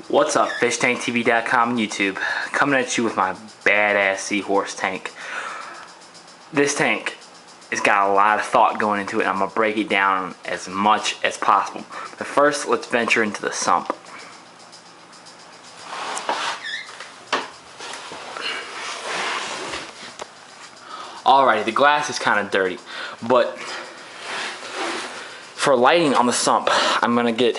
What's up, FishTankTV.com YouTube, coming at you with my badass Seahorse tank. This tank has got a lot of thought going into it, and I'm going to break it down as much as possible. But first, let's venture into the sump. Alrighty, the glass is kind of dirty, but for lighting on the sump, I'm going to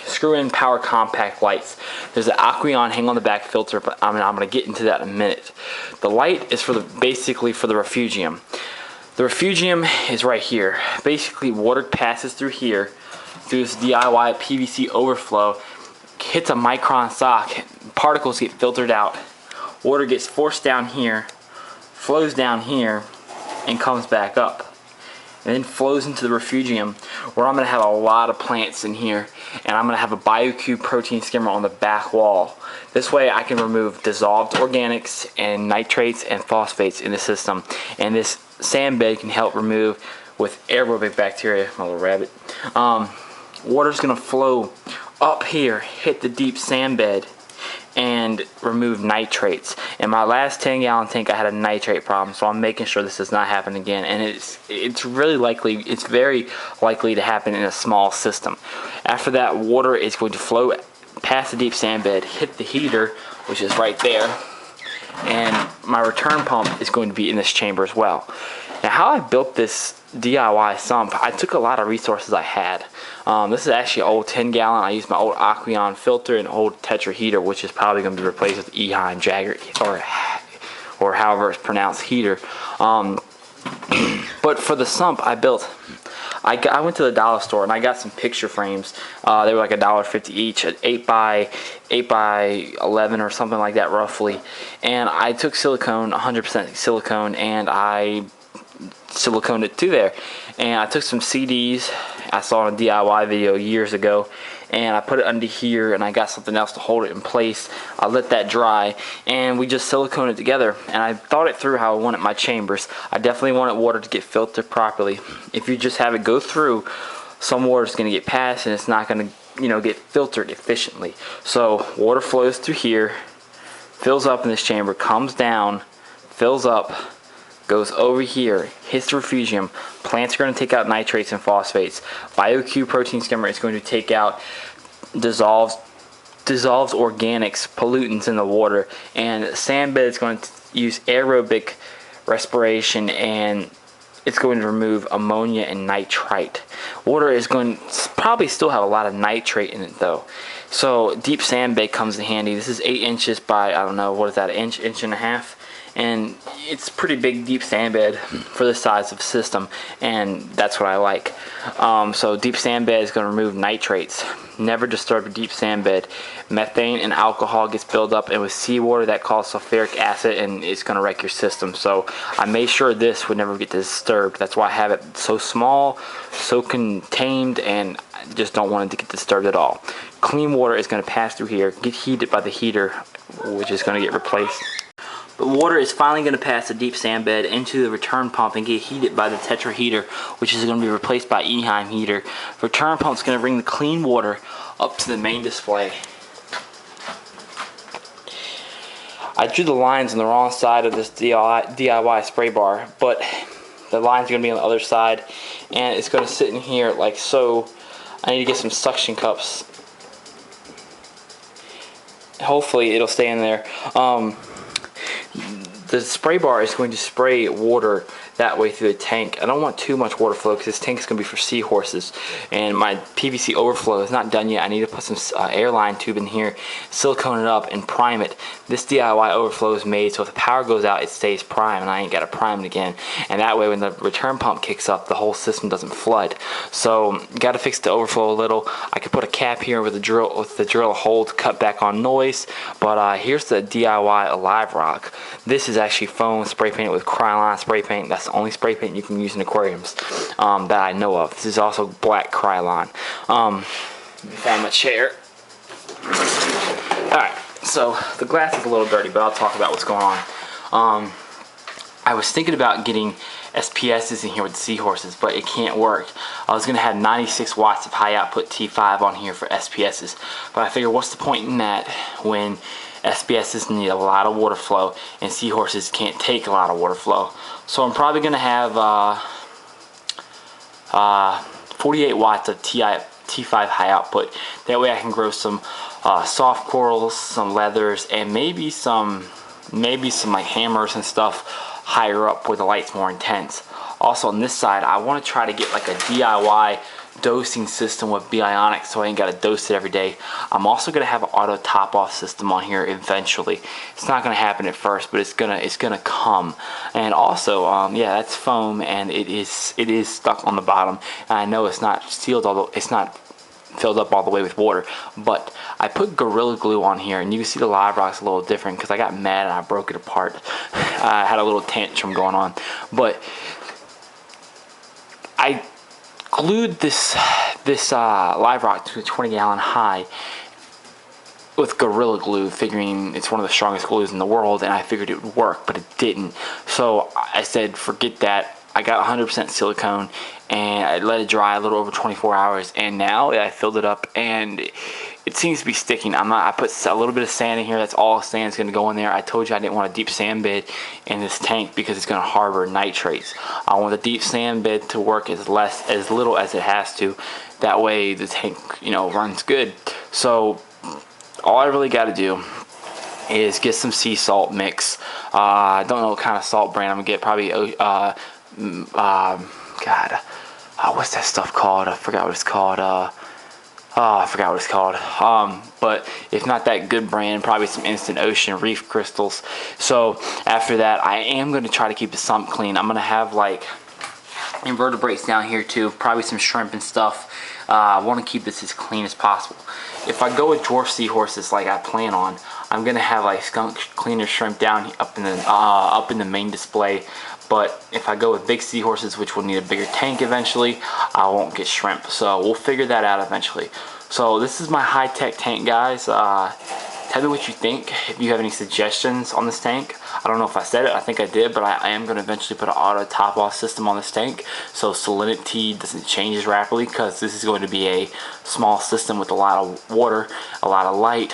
screw in power compact lights. There's an Aqueon hang on the back filter, but I'm going to get into that in a minute. The light is basically for the refugium. The refugium is right here. Basically, water passes through here, through this DIY PVC overflow, hits a micron sock, particles get filtered out, water gets forced down here, flows down here, and comes back up. And then flows into the refugium, where I'm going to have a lot of plants in here, and I'm going to have a BioCube protein skimmer on the back wall. This way I can remove dissolved organics and nitrates and phosphates in the system, and this sand bed can help remove with aerobic bacteria. My little rabbit. Water's going to flow up here, hit the deep sand bed, and remove nitrates. In my last 10-gallon tank, I had a nitrate problem, so I'm making sure this does not happen again. And it's really likely, it's very likely to happen in a small system. After that, water is going to flow past the deep sand bed, hit the heater, which is right there, and my return pump is going to be in this chamber as well. Now, how I built this DIY sump, I took a lot of resources I had. This is actually an old 10-gallon. I used my old Aqueon filter and old Tetra heater, which is probably going to be replaced with Eheim Jagger, or however it's pronounced, heater. But for the sump, I went to the dollar store and I got some picture frames. They were like $1.50 each, at 8 by 11 or something like that, roughly. And I took silicone, 100% silicone, and I siliconed it to there. And I took some CDs I saw in a DIY video years ago, and I put it under here, and I got something else to hold it in place. I let that dry, and we just siliconed it together. And I thought it through how I wanted my chambers. I definitely wanted water to get filtered properly. If you just have it go through, some water is going to get past, and it's not going to, get filtered efficiently. So water flows through here, fills up in this chamber, comes down, fills up, goes over here, hits the refugium. Plants are going to take out nitrates and phosphates. BioCube protein skimmer is going to take out dissolves organics, pollutants in the water, and sand bed is going to use aerobic respiration, and it's going to remove ammonia and nitrite. Water is going to probably still have a lot of nitrate in it though. So deep sand bed comes in handy. This is 8 inches by, I don't know, what is that, inch and a half? And it's pretty big deep sand bed for the size of the system, and that's what I like. So deep sand bed is going to remove nitrates. Never disturb a deep sand bed. Methane and alcohol gets built up, and with seawater that causes sulfuric acid, and it's going to wreck your system. So I made sure this would never get disturbed. That's why I have it so small, so contained, and I just don't want it to get disturbed at all. Clean water is going to pass through here, get heated by the heater, which is going to get replaced. But water is finally going to pass the deep sand bed into the return pump and get heated by the Tetra heater, which is going to be replaced by Eheim heater. The return pump is going to bring the clean water up to the main display. I drew the lines on the wrong side of this DIY spray bar, but the lines are going to be on the other side, and it's going to sit in here like so. I need to get some suction cups. Hopefully it'll stay in there. The spray bar is going to spray water that way through the tank. I don't want too much water flow because this tank is going to be for seahorses, and my PVC overflow is not done yet. I need to put some airline tube in here, silicone it up, and prime it. This DIY overflow is made so if the power goes out, it stays prime, and I ain't got to prime it again. And that way when the return pump kicks up, the whole system doesn't flood. So got to fix the overflow a little. I could put a cap here with the drill hole to cut back on noise, but here's the DIY Live Rock. This is actually foam spray painted with Krylon spray paint. That's the only spray paint you can use in aquariums that I know of. This is also black Krylon. Let me find my chair. Alright, so the glass is a little dirty, but I'll talk about what's going on. I was thinking about getting SPSs in here with the Seahorses, but it can't work. I was gonna have 96 watts of high output T5 on here for SPSs, but I figured what's the point in that when SPSs need a lot of water flow and Seahorses can't take a lot of water flow. So I'm probably gonna have 48 watts of T5 high output. That way I can grow some soft corals, some leathers, and maybe some like hammers and stuff higher up where the light's more intense. Also on this side, I want to try to get like a DIY dosing system with Bionics so I ain't got to dose it every day. I'm also going to have an auto top off system on here eventually. It's not going to happen at first, but it's gonna come. And also yeah, that's foam, and it is stuck on the bottom, and I know it's not sealed, although it's not filled up all the way with water, but I put Gorilla Glue on here, and you can see the live rock's a little different because I got mad and I broke it apart. I had a little tantrum going on, but I glued this live rock to a 20-gallon high with Gorilla Glue, figuring it's one of the strongest glues in the world, and I figured it would work, but it didn't. So I said forget that. I got 100% silicone, and I let it dry a little over 24 hours, and now I filled it up, and it seems to be sticking. I put a little bit of sand in here. That's all sand's going to go in there. I told you I didn't want a deep sand bed in this tank because it's going to harbor nitrates. I want the deep sand bed to work as little as it has to. That way the tank, runs good. So all I really got to do is get some sea salt mix. I don't know what kind of salt brand I'm gonna get. Probably what's that stuff called? I forgot what it's called. But if not that good brand, probably some Instant Ocean Reef crystals. So after that, I am going to try to keep the sump clean. I'm going to have like invertebrates down here too, probably some shrimp and stuff. I want to keep this as clean as possible. If I go with dwarf seahorses like I plan on, I'm going to have like skunk cleaner shrimp down up in the main display. But if I go with big seahorses, which will need a bigger tank eventually, I won't get shrimp. So we'll figure that out eventually. So this is my high-tech tank, guys. Tell me what you think. If you have any suggestions on this tank. I don't know if I said it. I think I did, but I am going to eventually put an auto top-off system on this tank so salinity doesn't change as rapidly, because this is going to be a small system with a lot of water, a lot of light.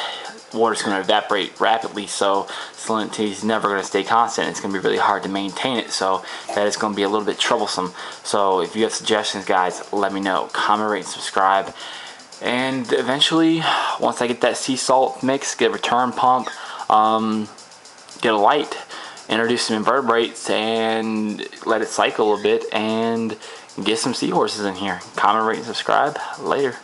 Water's going to evaporate rapidly, so salinity is never going to stay constant. It's going to be really hard to maintain it, so that is going to be a little bit troublesome. So if you have suggestions, guys, let me know. Comment, rate, and subscribe. And eventually, once I get that sea salt mix, get a return pump, get a light, introduce some invertebrates, and let it cycle a bit, and get some seahorses in here. Comment, rate, and subscribe. Later.